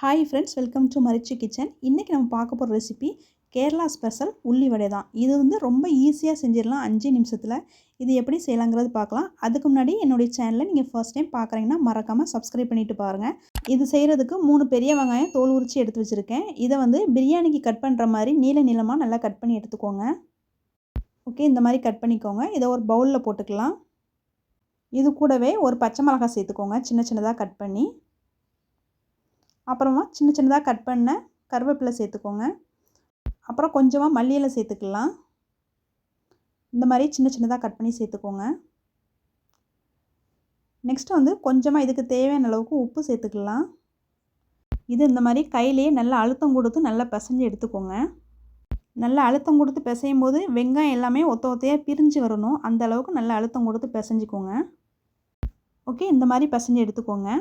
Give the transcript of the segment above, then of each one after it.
Hi friends, welcome to Marichu kitchen. இன்றைக்கி நம்ம பார்க்க போகிற ரெசிபி கேரளா ஸ்பெஷல் உள்ளி வடை தான். இது ரொம்ப ஈஸியாக செஞ்சிடலாம் 5 நிமிஷத்தில். இது எப்படி செய்யலாங்கிறது பார்க்கலாம். அதுக்கு முன்னாடி என்னுடைய சேனலை நீங்கள் ஃபர்ஸ்ட் டைம் பார்க்குறீங்கன்னா மறக்காமல் சப்ஸ்கிரைப் பண்ணிவிட்டு பாருங்கள். இது செய்கிறதுக்கு 3 பெரிய வெங்காயம் தோல் உரித்து எடுத்து வச்சுருக்கேன். இதை பிரியாணிக்கு கட் பண்ணுற மாதிரி நீளமாக நல்லா கட் பண்ணி எடுத்துக்கோங்க. ஓகே, இந்த மாதிரி கட் பண்ணிக்கோங்க. இதை ஒரு பவுலில் போட்டுக்கலாம். இது கூடவே ஒரு பச்சை மிளகாய் சேர்த்துக்கோங்க, சின்னதாக கட் பண்ணி. அப்புறமா சின்னதாக கட் பண்ண கருவேப்பிலை சேர்த்துக்கோங்க. அப்புறம் கொஞ்சமாக மல்லி இலை சேர்த்துக்கலாம். இந்த மாதிரி சின்னதாக கட் பண்ணி சேர்த்துக்கோங்க. நெக்ஸ்ட்டு கொஞ்சமாக இதுக்கு தேவையான அளவுக்கு உப்பு சேர்த்துக்கலாம். இது இந்த மாதிரி கையிலேயே நல்லா அழுத்தம் கொடுத்து நல்லா பிசைஞ்சு எடுத்துக்கோங்க. நல்லா அழுத்தம் கொடுத்து பிசையும் போது வெங்காயம் எல்லாமே ஒத்தையாக பிரிஞ்சு வரணும். அந்த அளவுக்கு நல்லா அழுத்தம் கொடுத்து பிசைஞ்சிக்கோங்க. ஓகே, இந்த மாதிரி பிசைஞ்சு எடுத்துக்கோங்க.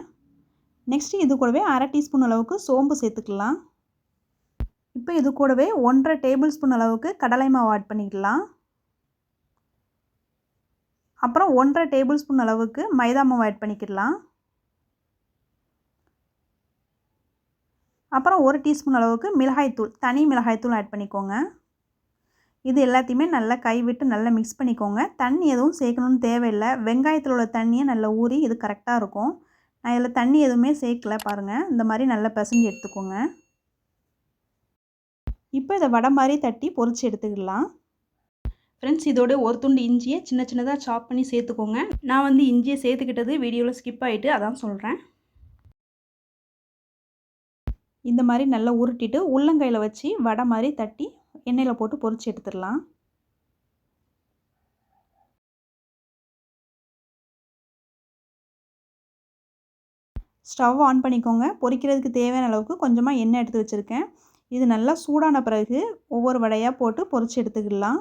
நெக்ஸ்ட்டு இது கூடவே 1/2 டீஸ்பூன் அளவுக்கு சோம்பு சேர்த்துக்கலாம். இப்போ இது கூடவே 1/2 டேபிள் ஸ்பூன் அளவுக்கு கடலை மாவு ஆட் பண்ணிக்கலாம். அப்புறம் 1/2 டேபிள் ஸ்பூன் அளவுக்கு மைதா மாவு ஆட் பண்ணிக்கலாம். அப்புறம் 1 டீஸ்பூன் அளவுக்கு மிளகாய்த்தூள், தனி மிளகாய்த்தூள் ஆட் பண்ணிக்கோங்க. இது எல்லாத்தையுமே நல்லா கைவிட்டு நல்லா மிக்ஸ் பண்ணிக்கோங்க. தண்ணி எதுவும் சேர்க்கணுன்னு தேவையில்லை. வெங்காயத்தில் உள்ள தண்ணியை நல்லா ஊறி இது கரெக்டாக இருக்கும். நான் இதில் தண்ணி எதுவுமே சேர்க்கல பாருங்கள். இந்த மாதிரி நல்லா பிசைஞ்சு எடுத்துக்கோங்க. இப்போ இதை வடை மாதிரி தட்டி பொரித்து எடுத்துக்கலாம். ஃப்ரெண்ட்ஸ், இதோட ஒரு துண்டு இஞ்சியை சின்னதாக சாப் பண்ணி சேர்த்துக்கோங்க. நான் இஞ்சியை சேர்த்துக்கிட்டது வீடியோவில் ஸ்கிப் ஆகிட்டு அதான் சொல்கிறேன். இந்த மாதிரி நல்லா உருட்டிட்டு உள்ளங்கையில் வச்சு வடை மாதிரி தட்டி எண்ணெயில் போட்டு பொரித்து எடுத்துடலாம். ஸ்டவ் ஆன் பண்ணிக்கோங்க. பொரிக்கிறதுக்கு தேவையான அளவுக்கு கொஞ்சமாக எண்ணெய் எடுத்து வச்சுருக்கேன். இது நல்லா சூடான பிறகு ஒவ்வொரு வடையாக போட்டு பொரித்து எடுத்துக்கலாம்.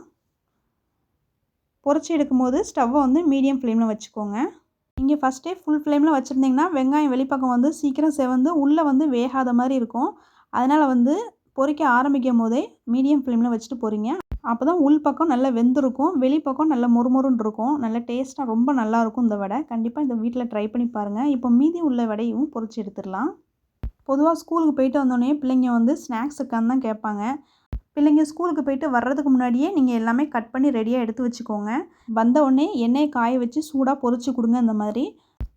பொரித்து எடுக்கும்போது ஸ்டவ்வை மீடியம் ஃப்ளேமில் வச்சுக்கோங்க. நீங்கள் ஃபஸ்ட்டே ஃபுல் ஃப்ளேமில் வச்சுருந்தீங்கன்னா வெங்காயம் வெளிப்பக்கம் சீக்கிரம் செவந்து உள்ளே வேகாத மாதிரி இருக்கும். அதனால் பொரிக்க ஆரம்பிக்கும் போதே மீடியம் ஃப்ளேமில் வச்சுட்டு பொரிங்க. அப்போ தான் உள் பக்கம் நல்லா வெந்திருக்கும், வெளிப்பக்கம் நல்லா மொறுமொறுன்னு இருக்கும். நல்லா டேஸ்ட்டாக ரொம்ப நல்லாயிருக்கும் இந்த வடை. கண்டிப்பாக இந்த வீட்டில் ட்ரை பண்ணி பாருங்கள். இப்போ மீதி உள்ள வடையும் பொரித்து எடுத்துடலாம். பொதுவாக ஸ்கூலுக்கு போயிட்டு வந்தோடனே பிள்ளைங்க ஸ்நாக்ஸ் இருக்கான்னு தான் கேட்பாங்க. பிள்ளைங்க ஸ்கூலுக்கு போயிட்டு வர்றதுக்கு முன்னாடியே நீங்கள் எல்லாமே கட் பண்ணி ரெடியாக எடுத்து வச்சுக்கோங்க. வந்தவுடனே எண்ணெயை காய வச்சு சூடாக பொரித்து கொடுங்க. இந்த மாதிரி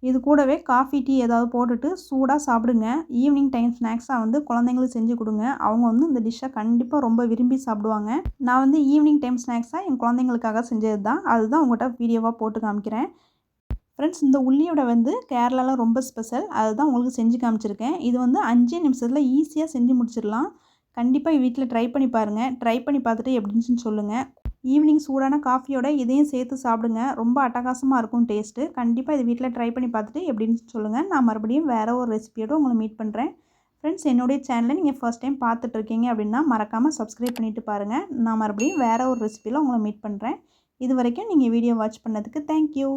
இது கூடவே காஃபி, டீ ஏதாவது போட்டுட்டு சூடாக சாப்பிடுங்க. ஈவினிங் டைம் ஸ்நாக்ஸாக குழந்தைங்களுக்கு செஞ்சு கொடுங்க. அவங்க இந்த டிஷ்ஷை கண்டிப்பாக ரொம்ப விரும்பி சாப்பிடுவாங்க. நான் ஈவினிங் டைம் ஸ்நாக்ஸாக என் குழந்தைங்களுக்காக செஞ்சது தான். அதுதான் உங்கள்கிட்ட வீடியோவாக போட்டு காமிக்கிறேன். ஃப்ரெண்ட்ஸ், இந்த உள்ளியோட கேரளாவில் ரொம்ப ஸ்பெஷல். அதுதான் உங்களுக்கு செஞ்சு காமிச்சிருக்கேன். இது 5 நிமிஷத்தில் ஈஸியாக செஞ்சு முடிச்சிடலாம். கண்டிப்பாக வீட்டில் ட்ரை பண்ணி பாருங்கள். ட்ரை பண்ணி பார்த்துட்டு எப்படின்னு சொல்லுங்கள். ஈவினிங் சூடான காஃபியோட இதையும் சேர்த்து சாப்பிடுங்க. ரொம்ப அட்டகாசமாக இருக்கும் டேஸ்ட்டு. கண்டிப்பாக இது வீட்டில் ட்ரை பண்ணி பார்த்துட்டு எப்படின்னு சொல்லுங்கள். நான் மறுபடியும் வேறு ஒரு ரெசிபியோடு உங்களை மீட் பண்ணுறேன். ஃப்ரெண்ட்ஸ், என்னுடைய சேனலை நீங்கள் ஃபர்ஸ்ட் டைம் பார்த்துட்ருக்கீங்க அப்படின்னா மறக்காமல் சப்ஸ்கிரைப் பண்ணிவிட்டு பாருங்கள். நான் மறுபடியும் வேறு ஒரு ரெசிபியில் உங்களை மீட் பண்ணுறேன். இது வரைக்கும் நீங்கள் வீடியோ வாட்ச் பண்ணதுக்கு தேங்க்யூ.